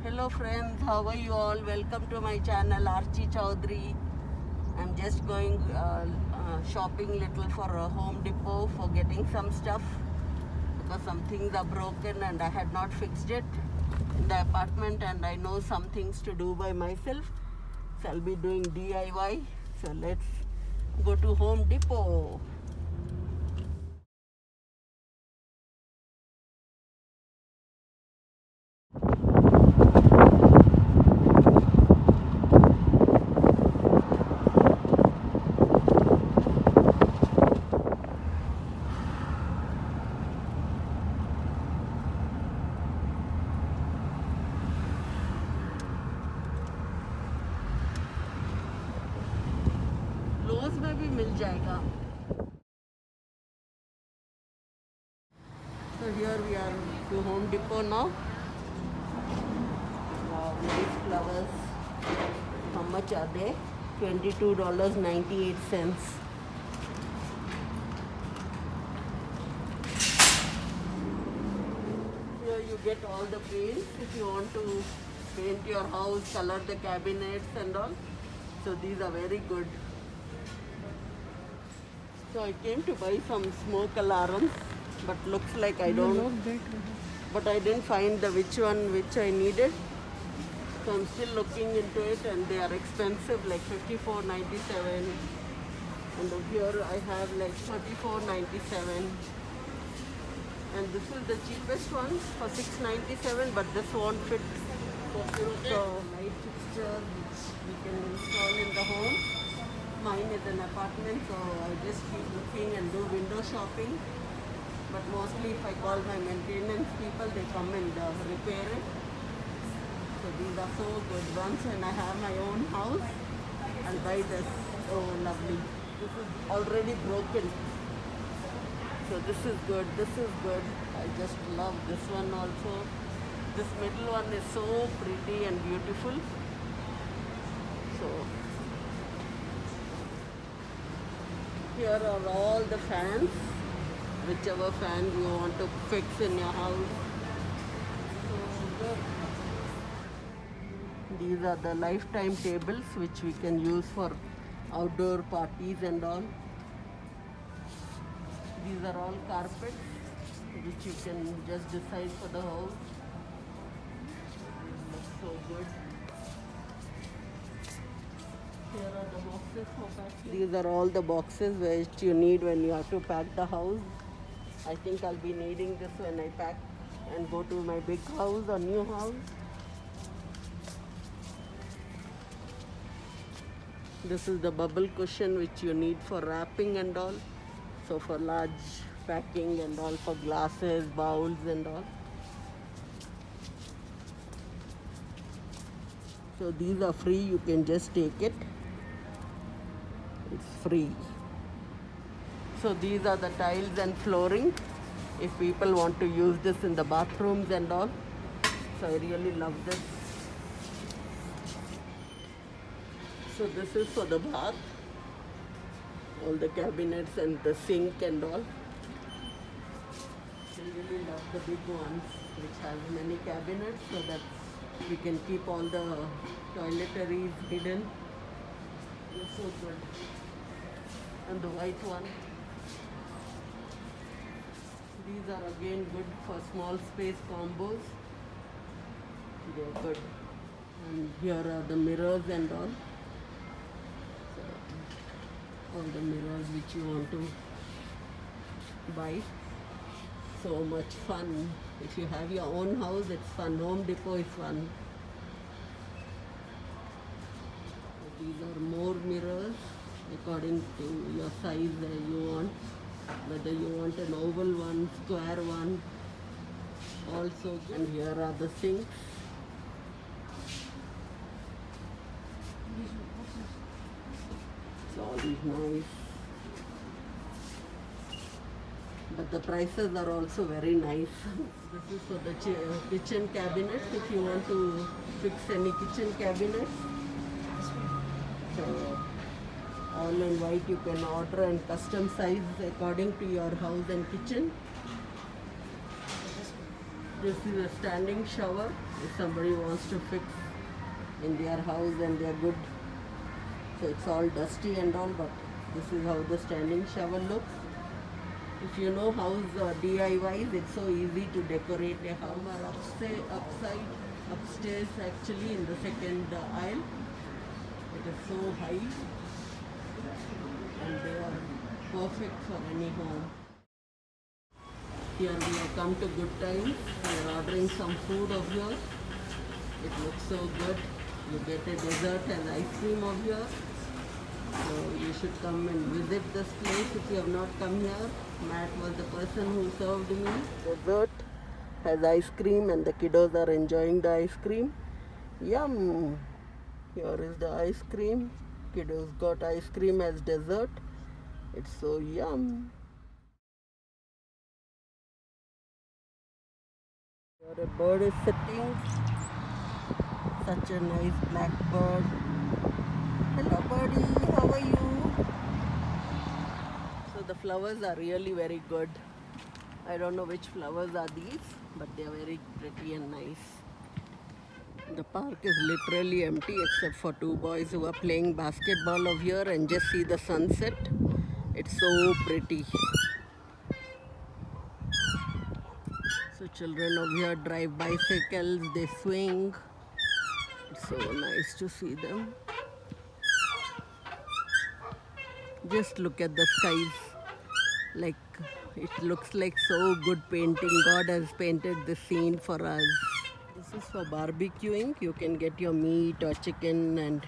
Hello friends, how are you all? Welcome to my channel Archie Chaudhary. I'm just going shopping little for a Home Depot for getting some stuff because some things are broken and I had not fixed it in the apartment, and I know some things to do by myself. So I'll be doing DIY. So let's go to Home Depot. Loss में भी मिल जाएगा. So here we are to Home Depot now. Wow, nice flowers. How much are they? $22.98. Here you get all the paints if you want to paint your house, color the cabinets and all. So these are very good. So I came to buy some smoke alarms, but looks like I don't. But I didn't find the which I needed. So I'm still looking into it, and they are expensive, like $54.97. And here I have like $34.97. And this is the cheapest one for $6.97, but this won't fit. So light fixture which we can install in the home. Mine is an apartment, so I just keep looking and do window shopping. But mostly if I call my maintenance people, they come and repair it. So these are so good. Once when I have my own house, I'll buy this. Oh, lovely. This is already broken. So this is good. This is good. I just love this one also. This middle one is so pretty and beautiful. So here are all the fans, whichever fan you want to fix in your house. So good. These are the lifetime tables which we can use for outdoor parties and all. These are all carpets which you can just decide for the house. Looks so good. Here are the boxes for packing. These are all the boxes which you need when you have to pack the house. I think I'll be needing this when I pack and go to my big house or new house. This is the bubble cushion which you need for wrapping and all. So for large packing and all, for glasses, bowls and all. So these are free, you can just take it. It's free. So these are the tiles and flooring if people want to use this in the bathrooms and all. So I really love this. So this is for the bath. All the cabinets and the sink and all. I really love the big ones which has many cabinets so that we can keep all the toiletries hidden. They're so good. And the white one. These are again good for small space combos. They're good. And here are the mirrors and all. All the mirrors which you want to buy. So much fun. If you have your own house, it's fun. Home Depot is fun. These are more mirrors according to your size that you want. Whether you want an oval one, square one, also. And here are the sinks. So all these nice. But the prices are also very nice. This is for the kitchen cabinets if you want to fix any kitchen cabinets. So all in white you can order and custom size according to your house and kitchen. This is a standing shower if somebody wants to fix in their house and they're good. So it's all dusty and all, but this is how the standing shower looks. If you know house DIYs, it's so easy to decorate a house. Upstairs actually in the second aisle. It is so high and they are perfect for any home. Here we have come to Good Times. We are ordering some food of yours. It looks so good. You get a dessert and ice cream of yours. So you should come and visit this place if you have not come here. Matt was the person who served me. Dessert has ice cream and the kiddos are enjoying the ice cream. Yum! Here is the ice cream. Kiddos got ice cream as dessert. It's so yum. Here a bird is sitting. Such a nice black bird. Hello buddy, how are you? So the flowers are really very good. I don't know which flowers are these, but they are very pretty and nice. The park is literally empty except for two boys who are playing basketball over here, and just see the sunset. It's so pretty. So children over here drive bicycles, they swing. It's so nice to see them. Just look at the skies. Like, it looks like so good painting. God has painted the scene for us. This is for barbecuing. You can get your meat or chicken and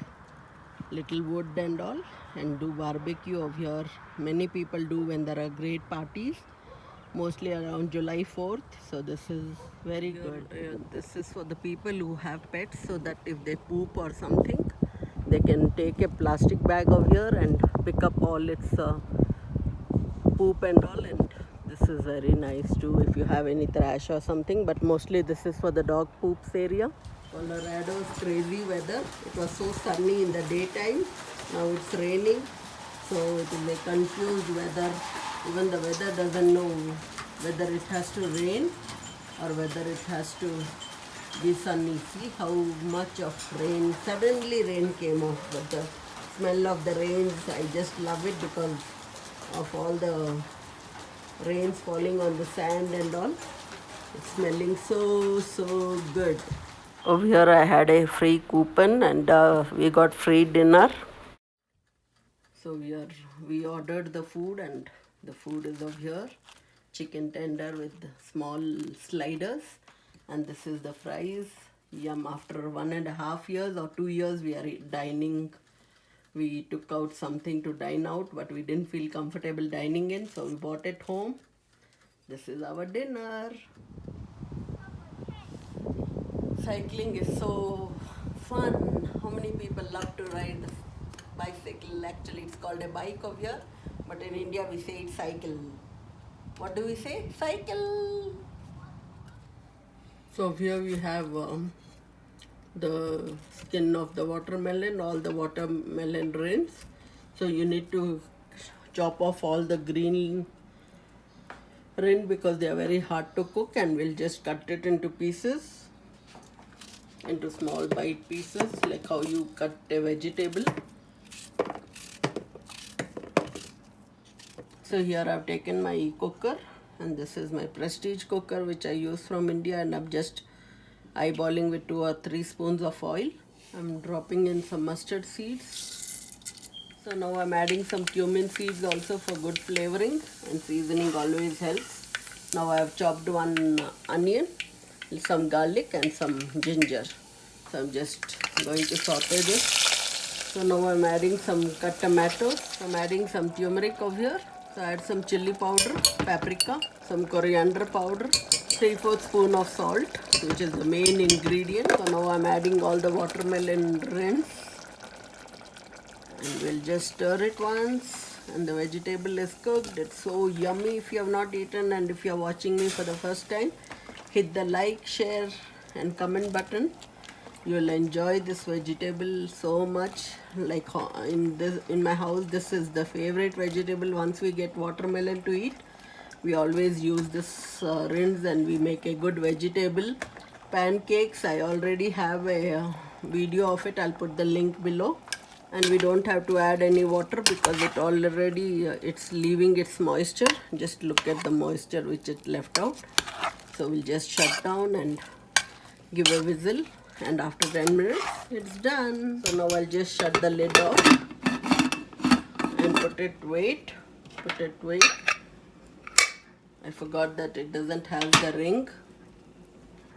little wood and all and do barbecue over here. Many people do when there are great parties, mostly around July 4th. So this is very good. This is for the people who have pets, so that if they poop or something, they can take a plastic bag over here and pick up all its poop and all, and this is very nice too if you have any trash or something, but mostly this is for the dog poops area. Colorado's crazy weather. It was so sunny in the daytime. Now it's raining, so it is a confused weather. Even the weather doesn't know whether it has to rain or whether it has to be sunny. See how much of rain. Suddenly rain came off, but the smell of the rains, I just love it because of all the rains falling on the sand and all. It's smelling so good. Over here I had a free coupon and we got free dinner. So we ordered the food and the food is over here. Chicken tender with small sliders, and this is the fries. Yum. After 1.5 years or 2 years we are dining. We took out something to dine out, but we didn't feel comfortable dining in, so we bought it home. This is our dinner. Cycling is so fun. How many people love to ride bicycle? Actually, it's called a bike over here, but in India we say it's cycle. What do we say? Cycle. So here we have the skin of the watermelon, all the watermelon rinds. So you need to chop off all the green rind because they are very hard to cook, and we'll just cut it into pieces, into small bite pieces, like how you cut a vegetable. So here I've taken my cooker, and this is my Prestige cooker which I use from India, and I'm just eyeballing with 2 or 3 spoons of oil. I'm dropping in some mustard seeds. So now I'm adding some cumin seeds also for good flavoring, and seasoning always helps. Now I have chopped 1 onion, some garlic and some ginger. So I'm just going to saute this. So now I'm adding some cut tomatoes. I'm adding some turmeric over here. So I add some chili powder, paprika, some coriander powder, 3/4 spoon of salt, which is the main ingredient. So now I'm adding all the watermelon rinds, and we'll just stir it once, and the vegetable is cooked. It's so yummy. If you have not eaten and if you are watching me for the first time, hit the like, share and comment button. You will enjoy this vegetable so much. Like in my house, this is the favorite vegetable once we get watermelon to eat. We always use this rinse and we make a good vegetable pancakes. I already have a video of it. I'll put the link below. And we don't have to add any water because it already it's leaving its moisture. Just look at the moisture which it left out. So we'll just shut down and give a whistle, and after 10 minutes it's done. So now I'll just shut the lid off and put it weight. I forgot that it doesn't have the ring.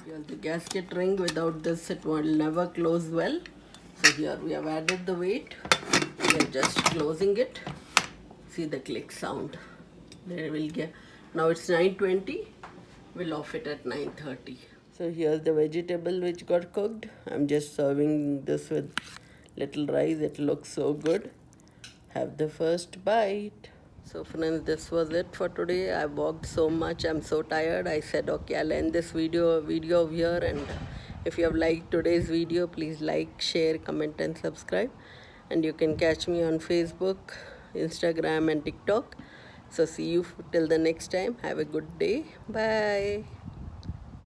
Here's the gasket ring. Without this it will never close well. So here we have added the weight. We are just closing it. See the click sound. There will get. Now it's 9:20. We'll off it at 9:30. So here's the vegetable which got cooked. I'm just serving this with little rice. It looks so good. Have the first bite. So friends, this was it for today. I walked so much. I'm so tired. I said, okay, I'll end this video here. And if you have liked today's video, please like, share, comment, and subscribe. And you can catch me on Facebook, Instagram, and TikTok. So see you till the next time. Have a good day. Bye.